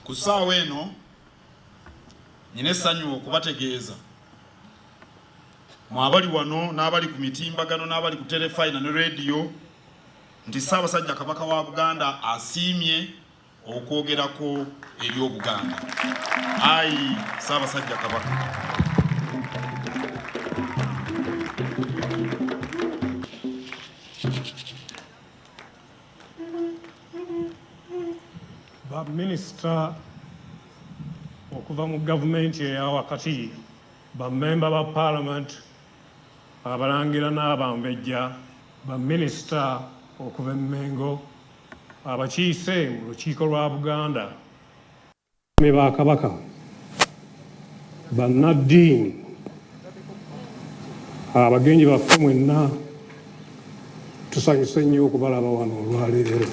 Ku ssaawa eno nina essanyu okubategeeza mwabali wano n'abali ku mitimbagano n'abali ku telefayina ne rediyo nti Ssaabasajja Kabaka wa Buganda asiimye okwogerako eri Obuganda. Ayi Ssaabasajja Kabaka. Minisita okuva mu gavumenti eya wakati, bammemba ba Parliament, abalangira n'abambejja, baminisita okuva e Mengo, abakiise mu lukiiko lwa Buganda, ba Kabaka, bannaddiini, abagenyi baffe mwenna, tusanyuse nnyo okubalaba wano olwaleero.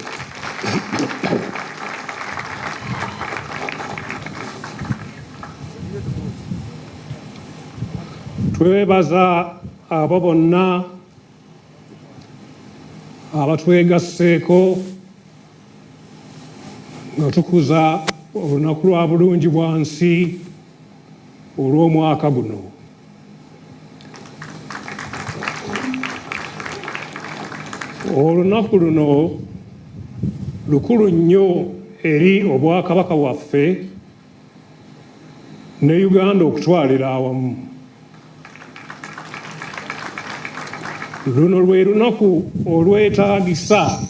Twebaza abo bonna abatwegasseeko nga tukuza olunaku lwa bulungi bwansi olw'omwaka guno. Olunaku luno lukulu nnyo eri Obwakabaka waffe ne Uganda okutwalira awamu. Luno lwe lunaku olwetaagisa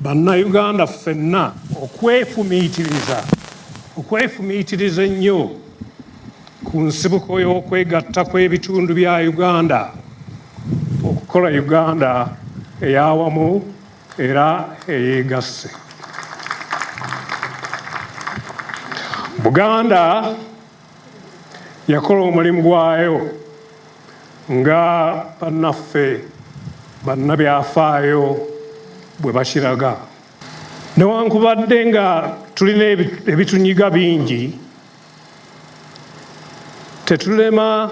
bannayuganda ffenna okwefumiitiriza ennyo ku nsibuko y'okwegatta kw'ebitundu bya Uganda okukola Uganda ey'awamu era eyeegasse. Buganda yakola omulimu gwayo nga bannaffe bannabyafaayo bwe bakiraga. Newankubadde nga tulina ebitunyiga bingi, tetulema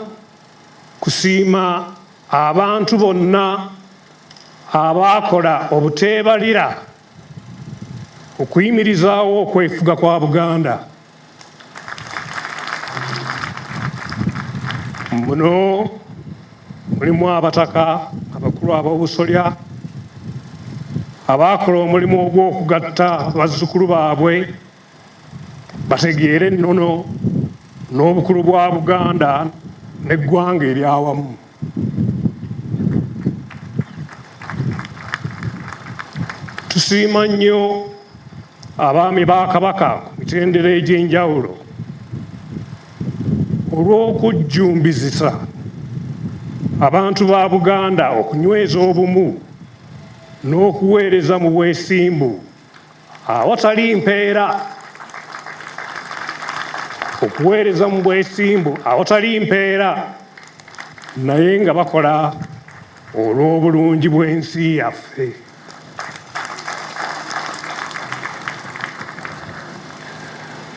kusiima abantu bonna abaakola obuteebalira okuyimirizaawo okwefuga kwa Buganda. Muno mulimu abataka, abakulu ab'obusolya, abaakola omulimu ogw'okugatta bazzukulu baabwe bategeere ennono n'obukulu bwa Buganda n'eggwanga eryawamu. Tusiima nnyo abaami ba Kabaka ku mitendera egy'enjawulo olw'okujjumbizisa abantu ba Buganda okunyweza obumu n'okuweereza mu bwesimbu awatali mpeera. Okuweereza mu bwesimbu awatali mpeera, naye nga bakola olw'obulungi bw'ensi yaffe.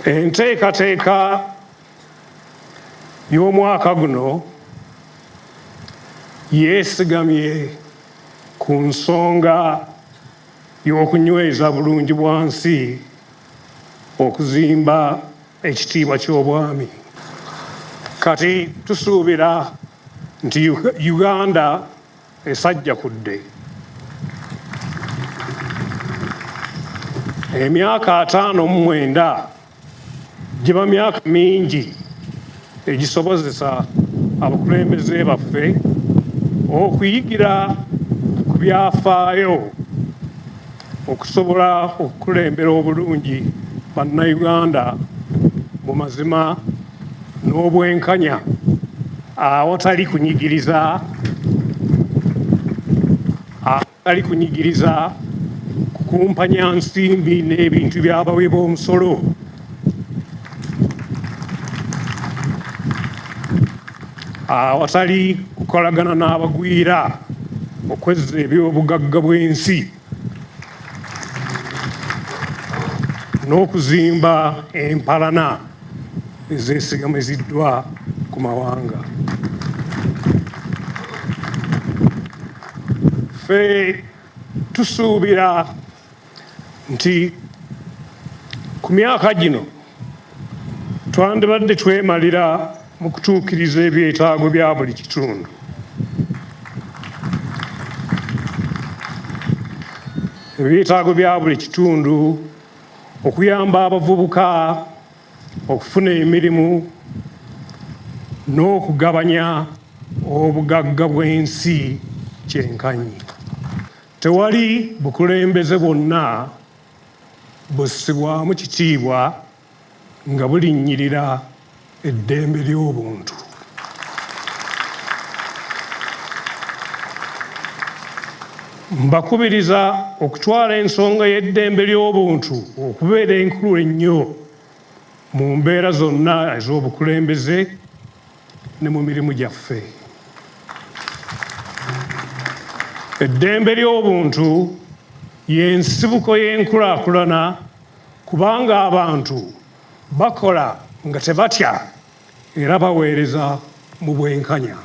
Enteekateeka y'omwaka guno yeesigamye ku nsonga y'okunyweza bulungi bwansi okuzimba ekitiibwa ky'obwami. Kati tusuubira nti Uganda esajja kudde. Emyaka 59 giba myaka mingi egisobozesa abakulembeze baffe okuyigira ku byafaayo okusobola okukulembera obulungi bannayuganda mu mazima n'obwenkanya awatali kunyigiriza kukumpanya nsimbi n'ebintu by'abawi b'omusolo. Awatali kukolagana n'abagwira okwezza eby'obugagga bw'ensi n'okuzimba empalana ezeesigamiziddwa ku mawanga. Ffe tusuubira nti Ku myaka gino twandibadde twemalira mu kutuukiriza ebyetaago bya buli kitundu. Ebyetaago bya buli kitundu okuyamba abavubuka okufuna emirimu n'okugabanya obugagga bw'ensi kyenkanyi. Tewali bukulembeze bwonna bussibwamu kitiibwa nga bulinnyirira eddembe ly'obuntu. Mbakubiriza okutwala ensonga y'eddembe ly'obuntu okubeera enkulu ennyo mu mbeera zonna ez'obukulembeze ne mu mirimu gyaffe. Eddembe ly'obuntu y'ensibuko y'enkulaakulana kubanga abantu bakola nga tebatya era baweereza mu bwenkanya.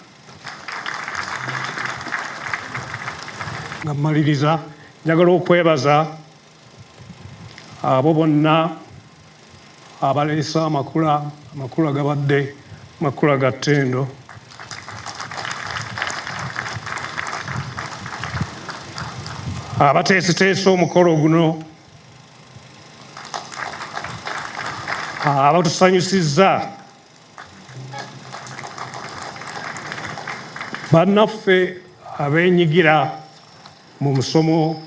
Nga mmaliriza njagala okwebaza abo bonna abaleese amakula gabadde makula ga ttendo. Abateeseteese omukolo guno, abatusanyusizza, bannaffe abeenyigira mu musomo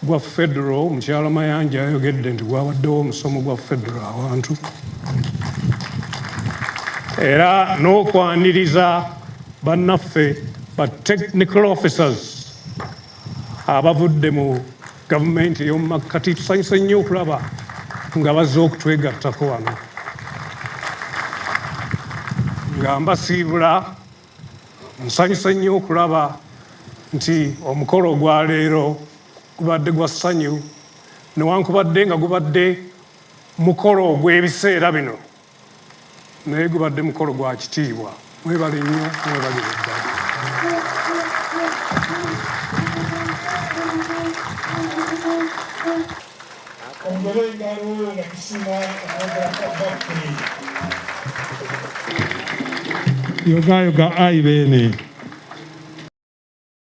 gwa federo. Mukyala Mayanja ayogedde nti gwabaddewo omusomo gwa federo awantu, era n'okwaniriza bannaffe ba technical officers abavudde mu gavumenti ey'omu makkati. Tusanyuse nnyo okulaba nga bazze okutwegattako wano. Nga mbasiibula, nsanyuse nnyo okulaba nti omukolo ogwa leero gubadde gwa ssanyu, newankubadde nga gubadde mukolo ogw'ebiseera bino, naye gubadde mukolo gwa kitiibwa. Mwebale nnyo, mwebalire ddala. Yoga ayi beene.